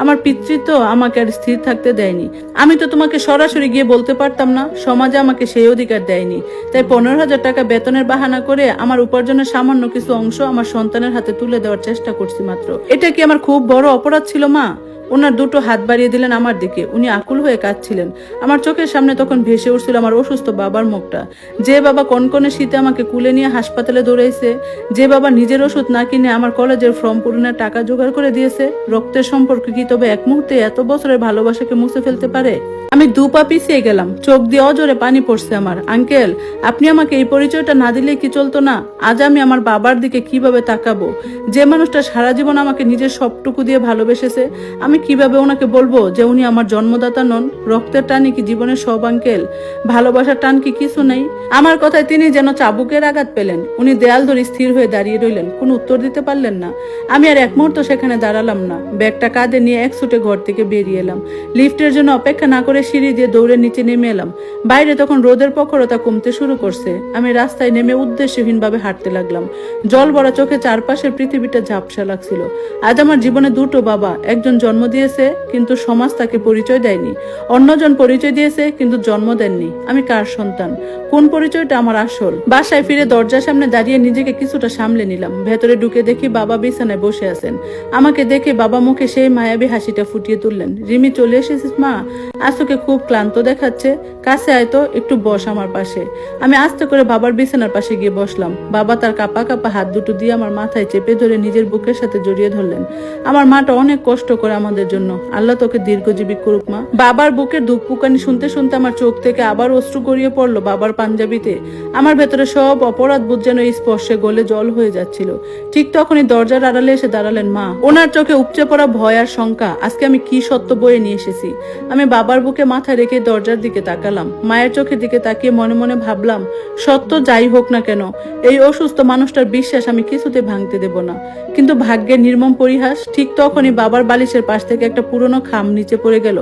Speaker 1: আমার পিতৃত্ব আমাকে আর স্থির থাকতে দেয়নি। আমি তো তোমাকে সরাসরি গিয়ে বলতে পারতাম না, সমাজে আমাকে সেই অধিকার দেয়নি। তাই 15,000 টাকা বেতনের বাহানা করে আমার উপার্জনের সামান্য কিছু অংশ আমার সন্তানের হাতে তুলে দেওয়ার চেষ্টা করছি মাত্র। এটা কি আমার খুব বড় অপরাধ ছিল মা? ওনার দুটো হাত বাড়িয়ে দিলেন আমার দিকে। উনি আকুল হয়ে কাঁদছিলেন। আমার চোখের সামনে তখন ভেসে উঠছিল আমার অসুস্থ বাবার মুখটা। যে বাবা কনকনে শীতে আমাকে কুলে নিয়ে হাসপাতালে দৌড়াইছে, যে বাবা নিজের ওষুধ না কিনে আমার কলেজের ফর্ম পূরণের টাকা জোগাড় করে দিয়েছে। রক্তের সম্পর্ক কি তবে এক মুহূর্তে এত বছরের ভালোবাসাকে মুছে ফেলতে পারে? আমি দু পা পিছিয়ে গেলাম। চোখ দিয়ে অজরে পানি পড়ছে আমার। আঙ্কেল, আপনি আমাকে এই পরিচয়টা না দিলে কি চলতো না? আজ আমি আমার বাবার দিকে কিভাবে তাকাবো? যে মানুষটা সারা জীবন আমাকে নিজের সবটুকু দিয়ে ভালোবেসেছে, আমি কিভাবে ওনাকে বলবো যে উনি আমার জন্মদাতা নন? রক্তের টানই কি জীবনের সব আঙ্কেল? ভালোবাসার টান কি কিছু নেই? আমার কথায় তিনি যেন চাবুকের আঘাত পেলেন। উনি দেয়াল ধরে স্থির হয়ে দাঁড়িয়ে রইলেন, কোনো উত্তর দিতে পারলেন না। আমি আর এক মুহূর্ত সেখানে দাঁড়ালাম না। ব্যাগটা কাঁধে নিয়ে এক ছুটে ঘর থেকে বেরিয়ে এলাম। লিফটের জন্য অপেক্ষা না করে সিঁড়ি দিয়ে দৌড়ে নিচে নেমে এলাম। বাইরে তখন রোদের প্রখরতা কমতে শুরু করছে। আমি রাস্তায় নেমে উদ্দেশ্যহীন ভাবে হাঁটতে লাগলাম। জল ভরা চোখে চারপাশের পৃথিবীটা ঝাপসা লাগছিল। আজ আমার জীবনে দুটো বাবা। একজন জন্ম দিয়েছে, কিন্তু সমাজ তাকে পরিচয় দেয়নি। অন্যজন পরিচয় দিয়েছে, কিন্তু জন্ম দেননি। আমি কার সন্তান? কোন পরিচয়টা আমার আসল? বাসায় ফিরে দরজার সামনে দাঁড়িয়ে নিজেকে কিছুটা সামলে নিলাম। ভেতরে ঢুকে দেখি বাবা বিছানায় বসে আছেন। আমাকে দেখে বাবা মুখে সেই মায়াবী হাসিটা ফুটিয়ে তুললেন। রিমি, চলে এসেছিস মা? আজ তোকে খুব ক্লান্ত দেখাচ্ছে, কাছে আয় তো, একটু বস আমার পাশে। আমি আস্তে করে বাবার বিছানার পাশে গিয়ে বসলাম। বাবা তার কাপা কাপা হাত দুটো দিয়ে আমার মাথায় চেপে ধরে নিজের বুকের সাথে জড়িয়ে ধরলেন। আমার মাটা অনেক কষ্ট করে আমাদের জন্য, আল্লাহ তোকে দীর্ঘজীবী করুক মা। বাবার বুকের ধুকপুকানি শুনতে শুনতে আমার চোখ থেকে আবার অশ্রু গড়িয়ে পড়লো বাবার পাঞ্জাবিতে। আমার ভেতরে সব অপরাধ বোধ যেন এই স্পর্শে গলে জল হয়ে যাচ্ছিল। ঠিক তখনই দরজার আড়ালে এসে দাঁড়ালেন মা। ওনার চোখে উপচে পড়া ভয় আর শঙ্কা। আজকে আমি কি সত্য বয়ে নিয়ে এসেছি? আমি বাবার বুকে মাথা রেখে দরজার দিকে তাকালাম। মায়ের চোখের দিকে তাকিয়ে মনে মনে ভাবলাম, সত্য যাই হোক না কেন, এই অসুস্থ মানুষটার বিশ্বাস আমি কিছুতে ভাঙতে দেব না। কিন্তু ভাগ্যের নির্মম পরিহাস, ঠিক তখনই বাবার বালিশের পাশ থেকে একটা পুরনো খাম নিচে পড়ে গেল।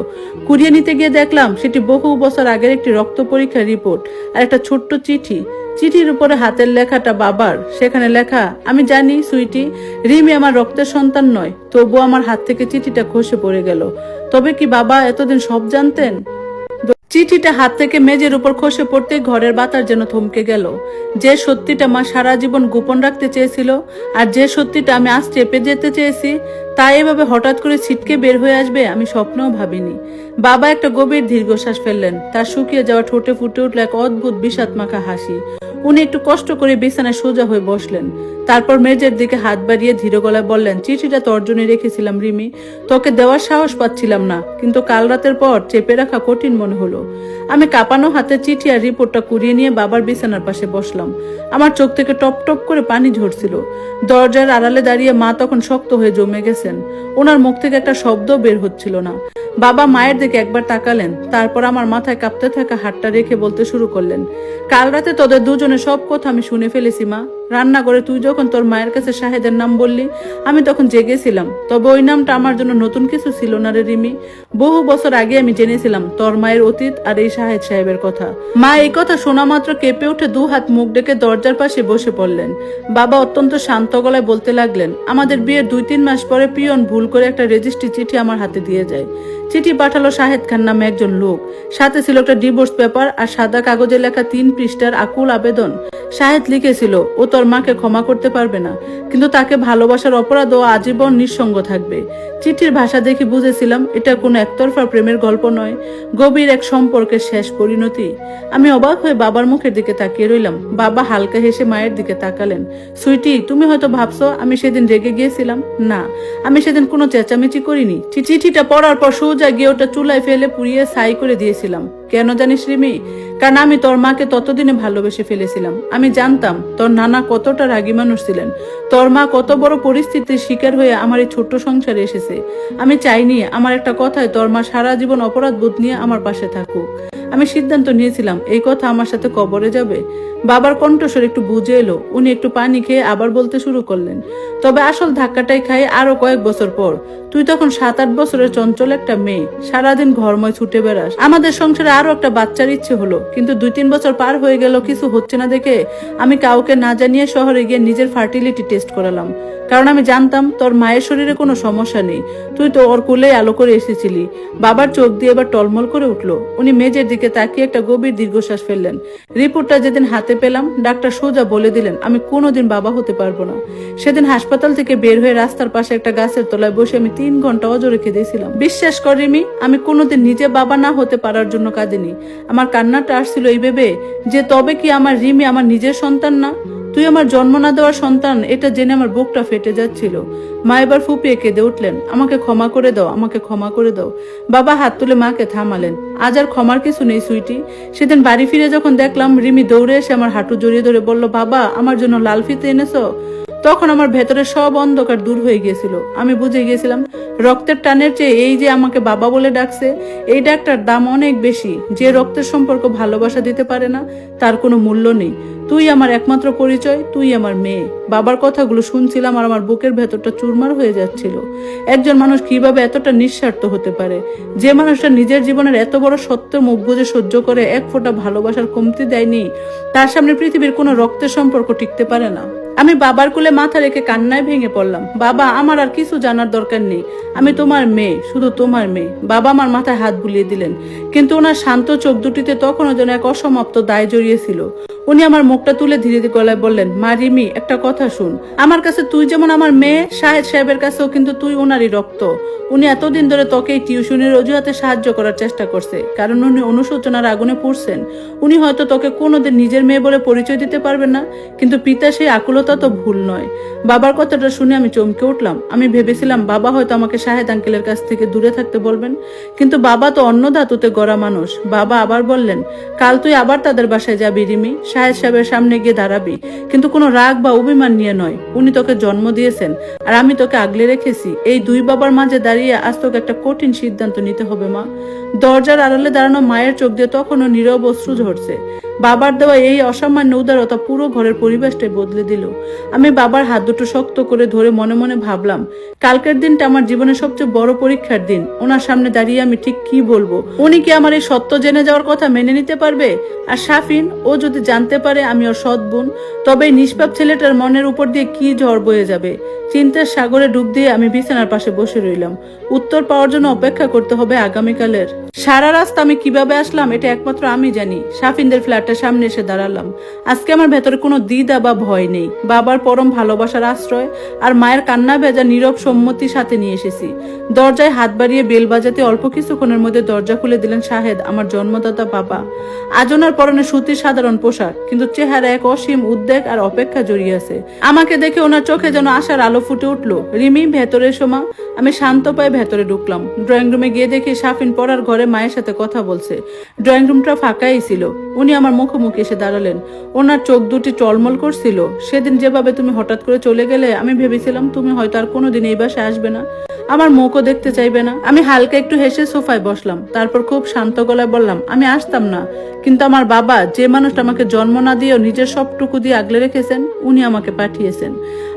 Speaker 1: কুড়িয়ে নিতে গিয়ে দেখলাম সেটি বহু বছর আগের একটি রক্ত পরীক্ষার রিপোর্ট আর একটা ছোট্ট চিঠি। চিঠির উপরে হাতের লেখাটা বাবার। সেখানে লেখা, আমি জানি সুইটি, রিমি আমার রক্তের সন্তান নয়, তবুও আমার হাত থেকে চিঠিটা খসে পড়ে গেল। তবে কি বাবা এতদিন সব জানতেন? চিঠিটা হাত থেকে মেঝের উপর খসে পড়তে ঘরের বাতাস যেন থমকে গেল। যে সত্যিটা মা সারা জীবন গোপন রাখতে চেয়েছিল, আর যে সত্যিটা আমি আজ চেপে যেতে চেয়েছি, তা এভাবে হঠাৎ করে ছিটকে বের হয়ে আসবে আমি স্বপ্নেও ভাবিনি। বাবা একটা গভীর দীর্ঘশ্বাস ফেললেন। তার শুকিয়ে যাওয়া ঠোঁটে ফুটে উঠল এক অদ্ভুত বিষাদ মাখা হাসি। উনি একটু কষ্ট করে বিছানায় সোজা হয়ে বসলেন। তারপর মেঝের দিকে হাত বাড়িয়ে ধীর গলায় বললেন, চিঠিটা তোর জন্য রেখেছিলাম রিমি, তোকে দেওয়ার সাহস পাচ্ছিলাম না, কিন্তু কাল রাতের পর চেপে রাখা কঠিন মনে হলো। আমি কাঁপানো হাতে চিঠি আর রিপোর্টটা কুড়িয়ে নিয়ে বাবার বিছানার পাশে বসলাম। আমার চোখ থেকে টপ টপ করে পানি ঝরছিল। দরজার আড়ালে দাঁড়িয়ে মা তখন শক্ত হয়ে জমে গেছেন। ওনার মুখ থেকে একটা শব্দ বের হচ্ছিল না। বাবা মায়ের দিকে একবার তাকালেন, তারপর আমার মাথায় কাঁপতে থাকা হাতটা রেখে বলতে শুরু করলেন, কাল রাতে তোদের দুজনে সব কথা আমি শুনে ফেলেছি মা। রান্নাঘরে তুই যখন তোর মায়ের কাছে শাহেদের নাম বললি, আমি তখন জেগেছিলাম। তবে ওই নামটা আমার জন্য নতুন কিছু ছিল না রে রিমি। বহু বছর আগে আমি জেনেছিলাম তোর মায়ের অতীত আর এই শাহেদ সাহেবের কথা। মা এই কথা শোনা মাত্র কেঁপে উঠে দু হাত মুখ ডেকে দরজার পাশে বসে পড়লেন। বাবা অত্যন্ত শান্ত গলায় বলতে লাগলেন, আমাদের বিয়ের 2-3 মাস পরে পিয়ন ভুল করে একটা রেজিস্ট্রি চিঠি আমার হাতে দিয়ে যায়। চিঠি পাঠালো শাহেদ খান নামে একজন লোক। সাথে ছিল একটা ডিভোর্স পেপার আর সাদা কাগজে লেখা 3 পৃষ্ঠার আকুল আবেদন। শাহেদ লিখেছিল, ও তোর মাকে ক্ষমা করতে পারবে না, কিন্তু তাকে ভালোবাসার অপরাধ ও আজীবন নিঃসঙ্গ থাকবে। চিঠির ভাষা দেখে বুঝেছিলাম এটা কোনো একতরফা প্রেমের গল্প নয়, গভীর এক সম্পর্কের শেষ পরিণতি। আমি অবাক হয়ে বাবার মুখের দিকে তাকিয়ে রইলাম। বাবা হালকা হেসে মায়ের দিকে তাকালেন। সুইটি, তুমি হয়তো ভাবছো আমি সেদিন রেগে গিয়েছিলাম। না, আমি সেদিন কোনো চেঁচামেচি করিনি। চিঠিটা পড়ার পর সোজা গিয়ে ওটা চুলায় ফেলে পুড়িয়ে ছাই করে দিয়েছিলাম। কেন জানিস রিমি? কারণ আমি তোর মাকে ততদিনে ভালোবেসে ফেলেছিলাম। আমি জানতাম তোর নানা কতটা রাগী মানুষ ছিলেন, তোর মা কত বড় পরিস্থিতির শিকার হয়ে আমার এই ছোট্ট সংসারে এসেছে। আমি চাইনি আমার একটা কথায় তোর মা সারা জীবন অপরাধ বোধ নিয়ে আমার পাশে থাকুক। আমি সিদ্ধান্ত নিয়েছিলাম এই কথা আমার সাথে কবরে যাবে। বাবার কণ্ঠস্বর একটু বুঝে এলো। উনি একটু পানি খেয়ে আবার বলতে শুরু করলেন, তবে আসল ধাক্কাটাই খাই আরো কয়েক বছর পর। তুই তখন 7-8 বছরের চঞ্চল একটা মেয়ে, সারাদিন ঘরময় ছুটে বেড়াস। আমাদের সংসারে আরো একটা বাচ্চার ইচ্ছে হলো, কিন্তু 2-3 বছর পার হয়ে গেল, কিছু হচ্ছে না দেখে আমি কাউকে না জানিয়ে শহরে গিয়ে নিজের ফার্টিলিটি টেস্ট করালাম। কারণ আমি জানতাম তোর মায়ের শরীরে কোনো সমস্যা নেই, তুই তো ওর কোলে আলো করে এসেছিলি। বাবার চোখ দিয়ে এবার টলমল করে উঠলো। উনি মেঝের দিকে তাকিয়ে একটা গভীর দীর্ঘশ্বাস ফেললেন। রিপোর্টটা যেদিন হাতে পেলাম, ডাক্তার সোজা বলে দিলেন আমি কোনোদিন বাবা হতে পারবো না। সেদিন হাসপাতাল থেকে বের হয়ে রাস্তার পাশে একটা গাছের তলায় বসে আমি 3 ঘন্টা অজরে কেঁদেছিলাম। বিশ্বাস কর রিমি, আমি কোনোদিন নিজে বাবা না হতে পারার জন্য কাঁদিনি। আমার কান্নাটা আসছিল এই ভেবে যে তবে কি আমার রিমি আমার নিজের সন্তান না, তুই আমার জন্ম না দেওয়ার সন্তান। এটা জেনে আমার বুকটা ফেটে যাচ্ছিল। মা এবার ফুপিয়ে কেঁদে উঠলেন, আমাকে ক্ষমা করে দাও, আমাকে ক্ষমা করে দাও। বাবা হাত তুলে মাকে থামালেন। আজ আর ক্ষমার কিছু নেই সুইটি। সেদিন বাড়ি ফিরে যখন দেখলাম রিমি দৌড়ে এসে আমার হাঁটু জড়িয়ে ধরে বলল, বাবা আমার জন্য লাল ফিতে এনেছো, তখন আমার ভেতরে সব অন্ধকার দূর হয়ে গিয়েছিল। আমি বুঝে গিয়েছিলাম রক্তের টানের চেয়ে এই যে আমাকে বাবা বলে ডাকছে, এই ডাকটার দাম অনেক বেশি। যে রক্তের সম্পর্ক ভালোবাসা দিতে পারে না, তার কোনো মূল্য নেই। তুই আমার একমাত্র পরিচয়, তুই আমার মেয়ে। বাবার কথাগুলো শুনছিলাম আর আমার বুকের ভেতরটা চুরমার হয়ে যাচ্ছিল। একজন মানুষ কিভাবে এতটা নিঃস্বার্থ হতে পারে, যে মানুষটা নিজের জীবনের এত বড় সত্যের মুখ বুঝে সহ্য করে, এক ফোঁটা ভালোবাসার কমতি দেয়নি, তার সামনে পৃথিবীর কোনো রক্তের সম্পর্ক টিকতে পারে না। আমি বাবার কোলে মাথা রেখে কান্নায় ভেঙে পড়লাম। বাবা, আমার আর কিছু জানার দরকার নেই, আমি তোমার মেয়ে, শুধু তোমার মেয়ে। বাবা আমার মাথায় হাত বুলিয়ে দিলেন, কিন্তু ওনার শান্ত চোখ দুটিতে তখনও যেন এক অসমাপ্ত দায় জড়িয়েছিল। উনি আমার মুখটা তুলে ধীরে ধীরে গলায় বললেন, মা রিমি, একটা কথা শুন। আমার কাছে তুই যেমন আমার মেয়ে, শাহেদ সাহেবের কাছেও কিন্তু তুই ওনারই রক্ত। উনি এতদিন ধরে তোকে এই টিউশনের অজুহাতে সাহায্য করার চেষ্টা করছে, কারণ উনি অনুশোচনার আগুনে পুড়ছেন। উনি হয়তো তোকে কোনোদিন নিজের মেয়ে বলে পরিচয় দিতে পারবেন না, কিন্তু পিতা সেই আকুলতা তো ভুল নয়। বাবার কথাটা শুনে আমি চমকে উঠলাম। আমি ভেবেছিলাম বাবা হয়তো আমাকে শাহেদ আঙ্কেলের কাছ থেকে দূরে থাকতে বলবেন, কিন্তু বাবা তো অন্য ধাতুতে গড়া মানুষ। বাবা আবার বললেন, কাল তুই আবার তাদের বাসায় যাবি রিমি, শাহেদ সাহেবের সামনে গিয়ে দাঁড়াবি, কিন্তু কোনো রাগ বা অভিমান নিয়ে নয়। উনি তোকে জন্ম দিয়েছেন আর আমি তোকে আগলে রেখেছি। এই দুই বাবার মাঝে দাঁড়িয়ে আজ তোকে একটা কঠিন সিদ্ধান্ত নিতে হবে মা। দরজার আড়ালে দাঁড়ানো মায়ের চোখ দিয়ে তখনও নীরব অশ্রু ঝরছে। বাবার দেওয়া এই অসামান্য উদারতা পুরো ঘরের পরিবেশটাই বদলে দিল। আমি বাবার হাত দুটো শক্ত করে ধরে মনে মনে ভাবলাম, কালকের দিনটা আমার জীবনের সবচেয়ে বড় পরীক্ষার দিন। ওনার সামনে দাঁড়িয়ে আমি ঠিক কি বলবো? উনি কি আমার এই সত্য জেনে যাওয়ার কথা মেনে নিতে পারবে? আর শাফিন, ও যদি জানতে পারে আমি ওর সৎ বোন, তবে এই নিষ্পাপ ছেলেটার মনের উপর দিয়ে কি ঝড় বয়ে যাবে। চিন্তার সাগরে ডুব দিয়ে আমি বিছানার পাশে বসে রইলাম। উত্তর পাওয়ার জন্য অপেক্ষা করতে হবে আগামীকালের। সারা রাস্তা আমি কিভাবে আসলাম এটা একমাত্র আমি জানি। শাফিনদের ফ্ল্যাটের সামনে এসে দাঁড়ালাম। আজকে আমার ভেতরে কোনো দ্বিধা বা ভয় নেই। বাবার পরম ভালোবাসার আশ্রয় আর মায়ের কান্না ভেজা নীরব সম্মতির সাথে নিয়ে এসেছি। দরজায় হাত বাড়িয়ে বেল বাজাতে অল্প কিছুক্ষণের মধ্যে দরজা খুলে দিলেন শাহেদ, আমার জন্মদাতা বাবা। আজ ওনার পরনে সুতির সাধারণ পোশাক, কিন্তু চেহারা এক অসীম উদ্বেগ আর অপেক্ষা জড়িয়ে আছে। আমাকে দেখে ওনার চোখে যেন আশার আলো ফুটে উঠলো। রিমি, ভেতরে এসো মা। আমি শান্ত পায়ে ভেতরে ঢুকলাম। ড্রয়িং রুমে গিয়ে দেখি শাফিন পড়ার ঘরে মায়ের সাথে কথা বলছে। ড্রয়িং রুমটা ফাঁকাই ছিল। উনি আমার মুখোমুখি এসে দাঁড়ালেন। ওনার চোখ দুটি টলমল করছিল। সেদিন যেভাবে তুমি হঠাৎ করে চলে গেলে, আমি ভেবেছিলাম তুমি হয়তো আর কোনোদিন এই বাসায় আসবে না, আমার মুখও দেখতে চাইবে না। আমি হালকা একটু হেসে সোফায় বসলাম। তারপর খুব শান্ত গলায় বললাম, আমি আসতাম না, কিন্তু আমার বাবা, যে মানুষটা আমাকে জন্ম না দিয়েও নিজের সবটুকু দিয়ে আগলে রেখেছেন, উনি আমাকে পাঠিয়েছেন।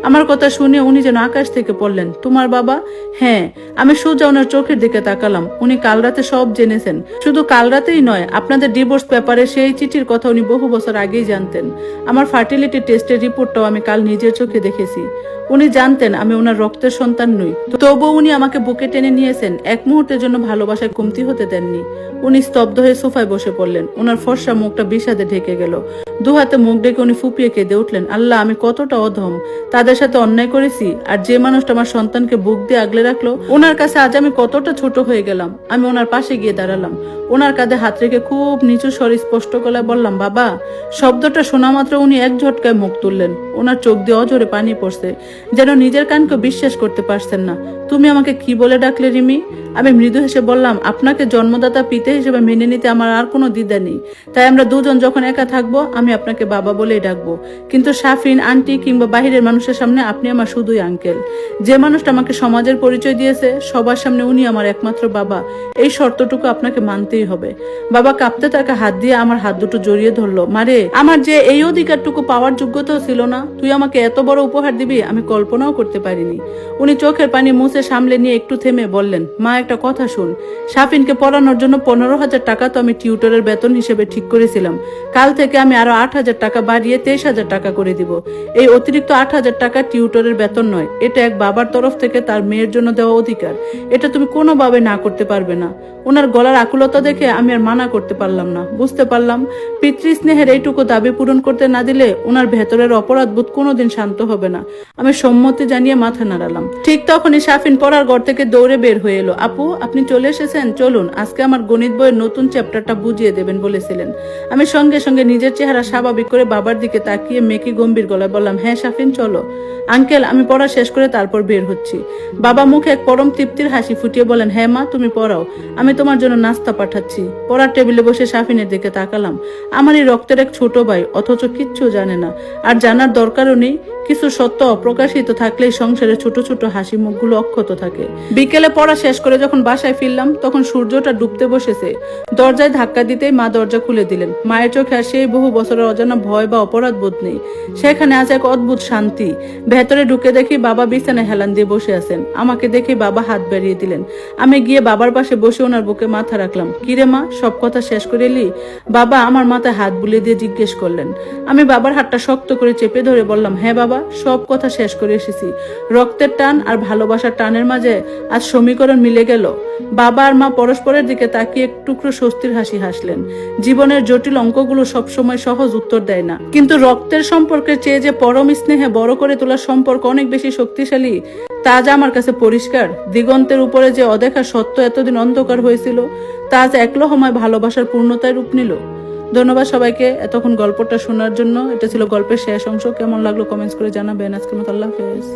Speaker 1: আমার কথা শুনে উনি যেন আকাশ থেকে পড়লেন। তোমার বাবা? হ্যাঁ। আমি সোজা ওনার চোখের দিকে তাকালাম। উনি কাল রাতে সব জেনেছেন। শুধু কাল রাতেই নয়, আপনাদের ডিভোর্স পেপারে সেই চিঠির কথা উনি বহু বছর আগেই জানতেন। আমার ফার্টিলিটি টেস্টের রিপোর্টটাও আমি কাল নিজের চোখে দেখেছি। উনি জানতেন আমি ওনার রক্তের সন্তান নই, তবুও উনি আমাকে বুকে টেনে নিয়েছেন। এক মুহূর্তের জন্য ভালোবাসায় কমতি হতে দেননি। উনি স্তব্ধ হয়ে সোফায় বসে পড়লেন। ওনার ফর্সা মুখটা বিষাদে ঢেকে গেল। দু হাতে মুখ ডেকে উনি ফুপিয়ে কেঁদে উঠলেন, আল্লাহ, আমি কতটা অধম, তাদের সাথে অন্যায় করেছি। আর যে মানুষটা আমার সন্তানকে বুক দিয়ে আগলে রাখলো, ওনার কাছে আজ আমি কতটা ছোট হয়ে গেলাম। আমি ওনার পাশে গিয়ে দাঁড়ালাম। ওনার কাঁধে হাত রেখে খুব নিচু স্বরে স্পষ্ট গলায় বললাম, বাবা। শব্দটা শোনা মাত্র উনি এক ঝটকায় মুখ তুললেন। ওনার চোখ দিয়ে অঝরে পানি পড়ছে, যেন নিজের কানকে বিশ্বাস করতে পারছেন না। তুমি আমাকে কি বলে ডাকলে রিমি? আমি মৃদু হেসে বললাম, আপনাকে জন্মদাতা পিতা হিসেবে মেনে নিতে আমার আর কোনো দ্বিধা নেই। তাই আমরা দুজন যখন একা থাকবো, আমি আপনাকে বাবা বলেই ডাকবো। কিন্তু শাফিন, আন্টি কিংবা বাহিরের মানুষের সামনে আপনি আমার শুধুই আঙ্কেল। যে মানুষটা আমাকে সমাজের পরিচয় দিয়েছে, সবার সামনে উনি আমার একমাত্র বাবা। এই শর্তটুকু আপনাকে মানতেই হবে। বাবা কাঁপতে থাকা হাত দিয়ে আমার হাত দুটো জড়িয়ে ধরলো। মারে, আমার যে এই অধিকারটুকু পাওয়ার যোগ্যতাও ছিল না, তুই আমাকে এত বড় উপহার দিবি আমি কল্পনাও করতে পারিনি। উনি চোখের পানি মুছে সামলে নিয়ে একটু থেমে বললেন, মা, একটা কথা শুন। শাফিনকে পড়ানোর জন্য 15,000 টাকা তো আমি টিউটরের বেতন হিসেবে ঠিক করেছিলাম। কাল থেকে আমি আরো 8,000 টাকা বাড়িয়ে 23,000 টাকা করে দিব। এই অতিরিক্ত 8,000 টাকা টিউটরের বেতন নয়, এটা এক বাবার তরফ থেকে তার মেয়ের জন্য দেওয়া অধিকার। এটা তুমি কোনোভাবে না করতে পারবে না। ওনার গলার আকুলতা দেখে আমি আর মানা করতে পারলাম না। বুঝতে পারলাম পিতৃস্নেহের এইটুকু দাবি পূরণ করতে না দিলে ওনার ভেতরের অপরাধবোধ কোনোদিন শান্ত হবে না। আমি সম্মতি জানিয়ে মাথা নাড়ালাম। ঠিক তখনই শাফিন পড়ার ঘর থেকে দৌড়ে বের হয়ে এলো। আপু, আপনি চলে এসেছেন, চলুন আজকে আমার গণিত বইয়ের নতুন চ্যাপ্টারটা বুঝিয়ে দেবেন বলেছিলেন। আমি সঙ্গে সঙ্গে নিজের চেহারা স্বাভাবিক করে বাবার দিকে তাকিয়ে মেকি গম্ভীর গলায় বললাম, হ্যাঁ শাফিন, চলো। আঙ্কেল, আমি পড়া শেষ করে তারপর বের হচ্ছি। বাবা মুখে এক পরম তৃপ্তির হাসি ফুটিয়ে বলেন, হ্যাঁ মা, তুমি পড়াও, আমি তোমার জন্য নাস্তা পাঠাচ্ছি। পড়ার টেবিলে বসে শাফিনের দিকে তাকালাম। আমারই রক্তের এক ছোট ভাই, অথচ কিচ্ছু জানে না, আর জানার দরকারও নেই। কিছু সত্য অপ্রকাশিত থাকলেই সংসারে ছোট ছোট হাসি মুখগুলো অক্ষত থাকে। বিকেলে পড়া শেষ করে যখন বাসায় ফিরলাম, তখন সূর্যটা ডুবতে বসেছে। দরজায় ধাক্কা দিতেই মা দরজা খুলে দিলেন। মায়ের চোখে আর সেই বহু বছরের অজানা ভয় বা অপরাধ বোধ নেই, সেখানে আছে এক অদ্ভুত শান্তি। ভেতরে ঢুকে দেখি বাবা বিছানায় হেলান দিয়ে বসে আছেন। আমাকে দেখে বাবা হাত বাড়িয়ে দিলেন। আমি গিয়ে বাবার পাশে বসে ওনার বুকে মাথা রাখলাম। কিরে মা, সব কথা শেষ করে এলি? বাবা আমার মাথায় হাত বুলিয়ে দিয়ে জিজ্ঞেস করলেন। আমি বাবার হাতটা শক্ত করে চেপে ধরে বললাম, হ্যাঁ বাবা, বাবা সব কথা শেষ করে এসেছি। রক্তের টান আর ভালোবাসার টানের মাঝে আজ সমীকরণ মিলে গেল। বাবা আর মা পরস্পরের দিকে তাকিয়ে এক টুকরো স্বস্তির হাসি হাসলেন। জীবনের জটিল অঙ্কগুলো সবসময় সহজ উত্তর দেয় না, কিন্তু রক্তের সম্পর্কের চেয়ে যে পরম স্নেহে বড় করে তোলার সম্পর্ক অনেক বেশি শক্তিশালী তা আজ আমার কাছে পরিষ্কার। দিগন্তের উপরে যে অদেখা সত্য এতদিন অন্ধকার হয়েছিল তা আজ এক লহমায় ভালোবাসার পূর্ণতায় রূপ নিল। ধন্যবাদ সবাইকে এতক্ষণ গল্পটা শোনার জন্য। এটা ছিল গল্পের শেষ অংশ। কেমন লাগলো কমেন্টস করে জানাবেন। আজকের মতো আল্লাহ হাফেজ।